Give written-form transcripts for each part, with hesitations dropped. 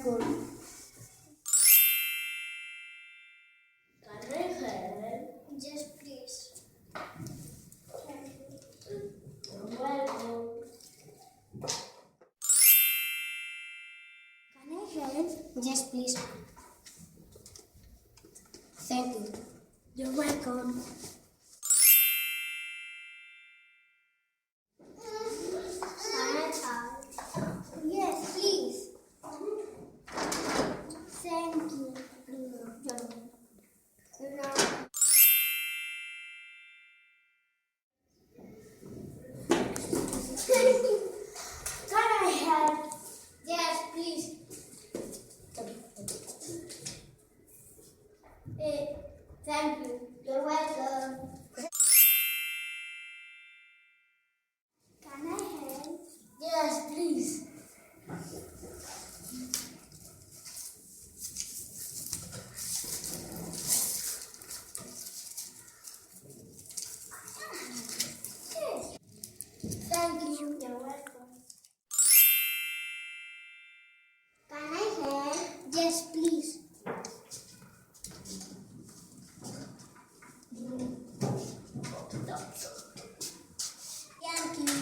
welcome. Can I help? Yes, please. Thank you. You're welcome. Can I help? Yes, please. Thank you. You're welcome. Can I help? Yes, please. Thank you. Can I help? Yes, please. Thank you. You're welcome. Can I help? Yes, please. Yes. Thank you. You're welcome. Can I help? Yes, please. Thank you.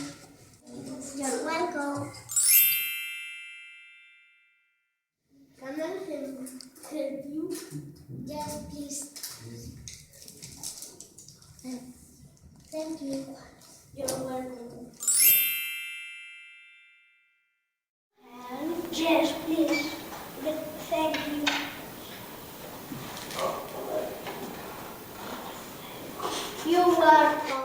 You're welcome. Can I help you? Yes, please. Thank you. You're welcome. Yes, please. Thank you. You're welcome.